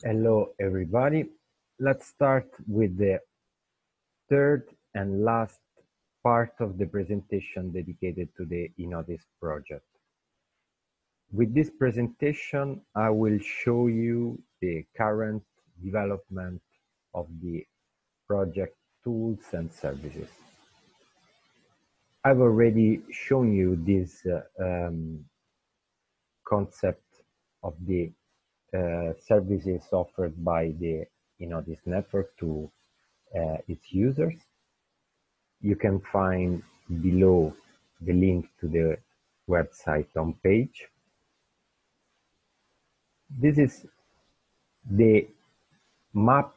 Hello, everybody. Let's start with the third and last part of the presentation dedicated to the eNOTICE project. With this presentation, I will show you the current development of the project tools and services. I've already shown you this concept of the services offered by the eNOTICE network to its users. You can find below the link to the website homepage. This is the map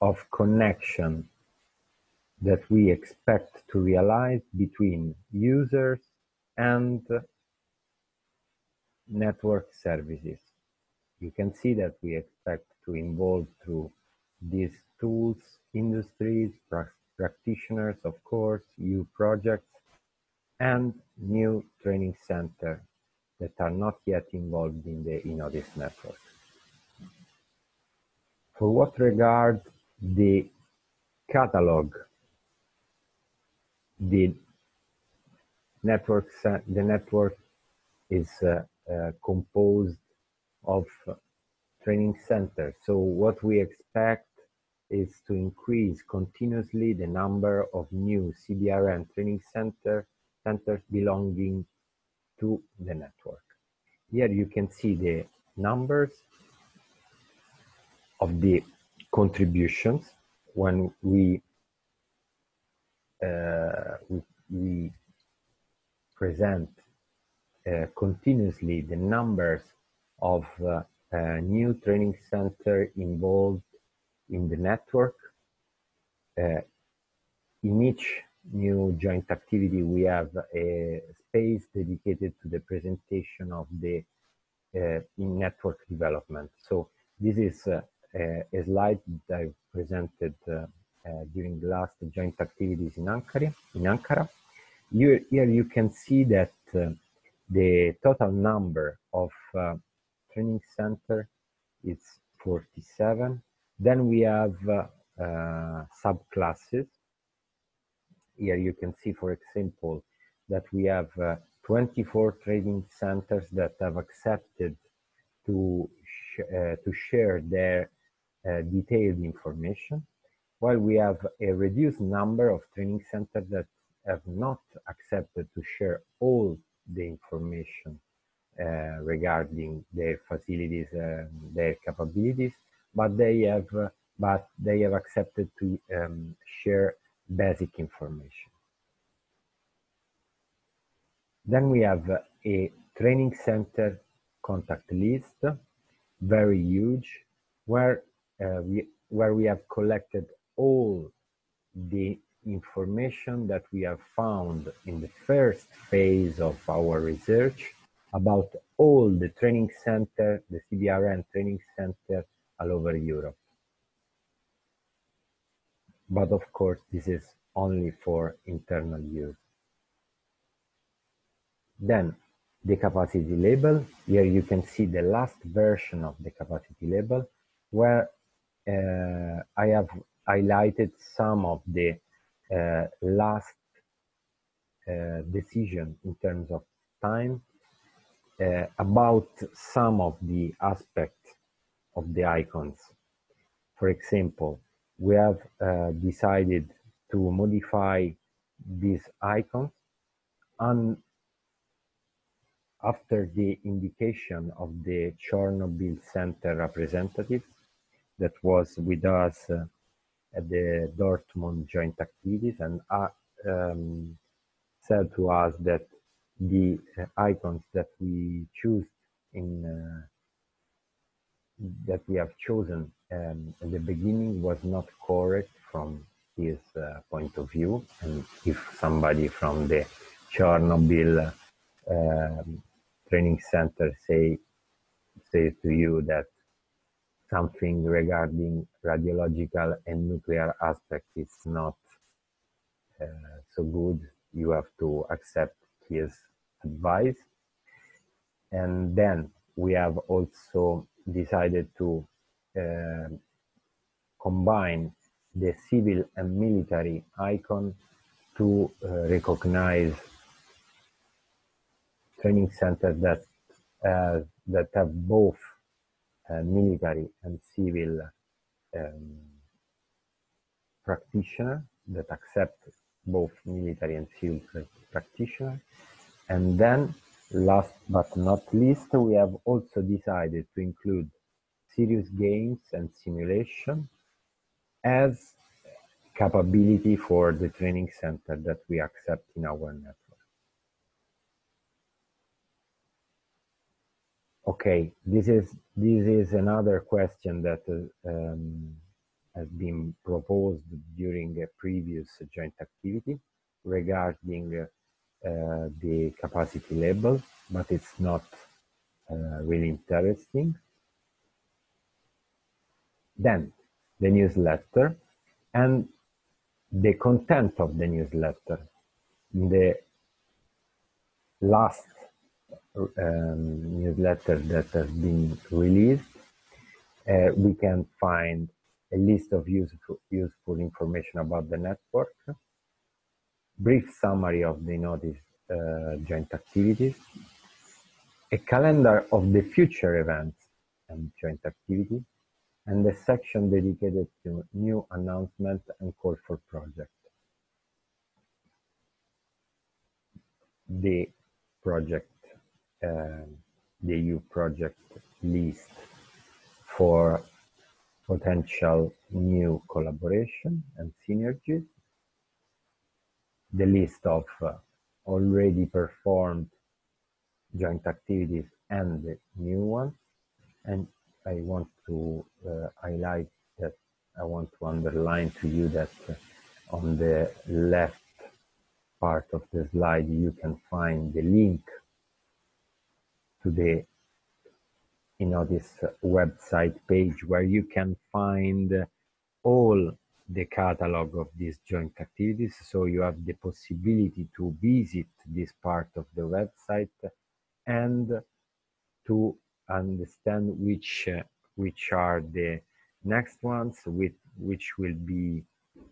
of connection that we expect to realize between users and network services. You can see that we expect to involve through these tools, industries, practitioners, of course, EU projects, and new training centers that are not yet involved in the eNOTICE network. For what regards the catalog, the network is composed of training centers. So what we expect is to increase continuously the number of new CBRN training centers belonging to the network. Here you can see the numbers of the contributions when we present continuously the numbers of new training centers involved in the network. In each new joint activity, we have a space dedicated to the presentation of the in-network development. So this is a slide that I presented during the last joint activities in Ankara. Here you can see that the total number of training centers is 47. Then we have subclasses. Here you can see, for example, that we have 24 training centers that have accepted to share their detailed information, while we have a reduced number of training centers that have not accepted to share all the information regarding their facilities, their capabilities, but they have accepted to share basic information. Then we have a training center contact list, very huge, where we have collected all the information that we have found in the first phase of our research about all the training centers, the CBRN training centers all over Europe. But of course, this is only for internal use. Then the capacity label. Here you can see the last version of the capacity label, where I have highlighted some of the last decision in terms of time about some of the aspects of the icons. For example, we have decided to modify these icons, and after the indication of the Chernobyl Center representative that was with us at the Dortmund joint activities, and said to us that the icons that we choose that we have chosen at the beginning was not correct from his point of view. And if somebody from the Chernobyl training center say to you that something regarding radiological and nuclear aspect is not so good, you have to accept his advice. And then we have also decided to combine the civil and military icon to recognize training centers that have both military and civil practitioners, that accept both military and civil practitioners. And then, last but not least, we have also decided to include serious games and simulation as capability for the training center that we accept in our network. Okay, this is another question that has been proposed during a previous joint activity regarding the capacity label, but it's not really interesting. Then the newsletter and the content of the newsletter. In the last newsletter that has been released, we can find a list of useful information about the network, brief summary of the eNOTICE joint activities, a calendar of the future events and joint activities, and a section dedicated to new announcement and call for project. The project, the EU project list for potential new collaboration and synergies, the list of already performed joint activities and the new ones. And I want to highlight that, I want to underline to you that on the left part of the slide you can find the link to the eNOTICE website page, where you can find all the catalog of these joint activities. So you have the possibility to visit this part of the website and to understand which are the next ones, which will be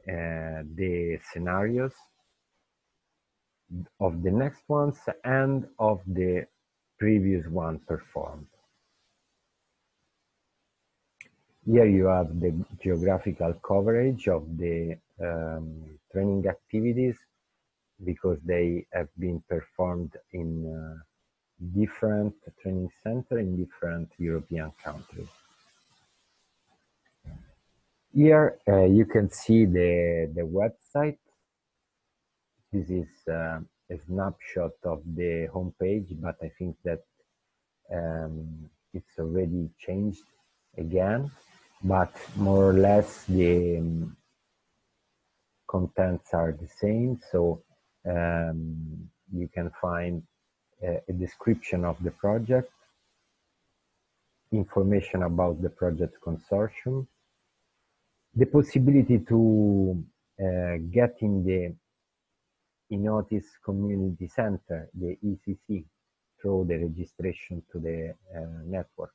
the scenarios of the next ones and of the previous one performed. Here you have the geographical coverage of the training activities, because they have been performed in different training centers in different European countries. Here you can see the website. This is a snapshot of the homepage, but I think that it's already changed again. But more or less the contents are the same. So you can find a description of the project, information about the project consortium, the possibility to get in the eNOTICE Community Center, the ECC, through the registration to the network.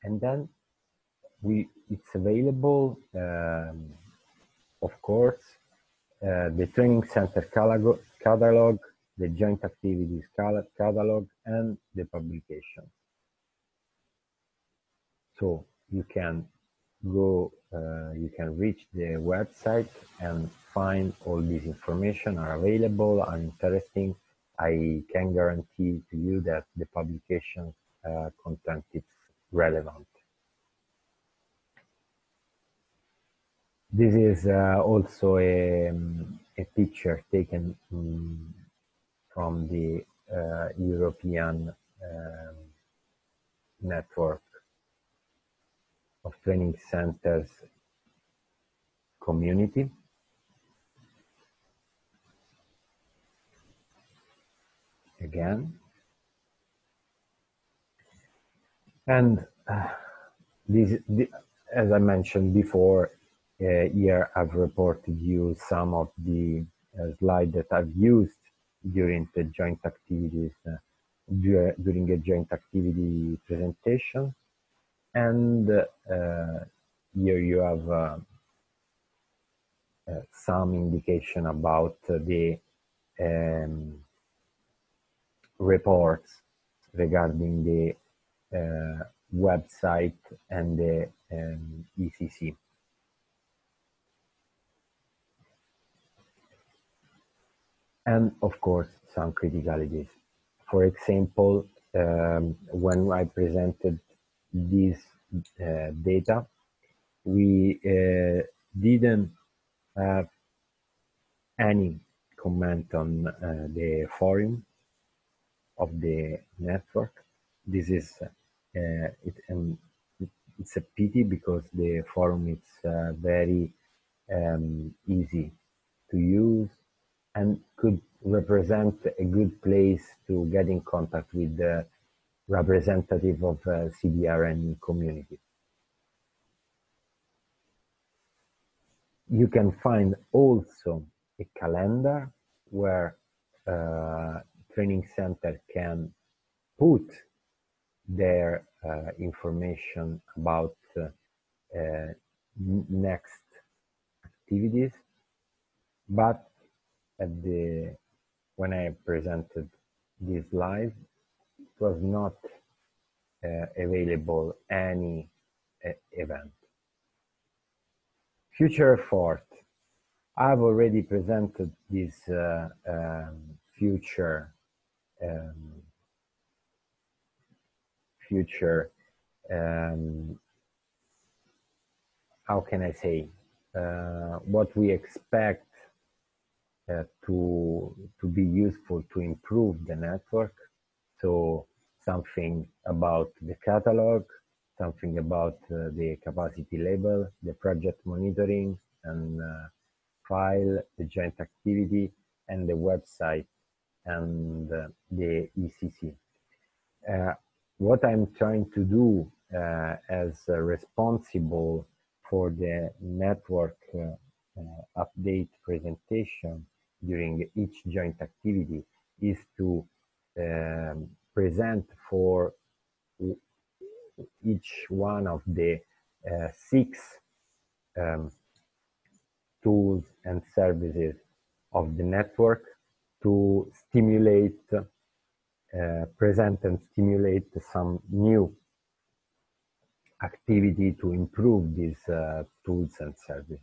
And then it's available, of course, the training center catalog, the joint activities catalog, and the publication. So you can go, you can reach the website and find all this information are available, are interesting. I can guarantee to you that the publication content is relevant. This is also a picture taken from the European network of training centers community. Again. And as I mentioned before, here I've reported you some of the slides that I've used during the joint activities, during a joint activity presentation. And here you have some indication about the reports regarding the website and the ECC. And of course, some criticalities. For example, when I presented this data, we didn't have any comment on the forum of the network. This is it's a pity because the forum is very easy to use and could represent a good place to get in contact with the representative of CBRN community. You can find also a calendar where training center can put their information about next activities, but when I presented this live, it was not available any event. Future effort. I've already presented this future how can I say, what we expect to be useful to improve the network. So something about the catalog, something about the capacity label, the project monitoring and file, the joint activity, and the website and the ECC. What I'm trying to do as responsible for the network update presentation during each joint activity is to present for each one of the 6 tools and services of the network to stimulate, present and stimulate some new activity to improve these tools and services.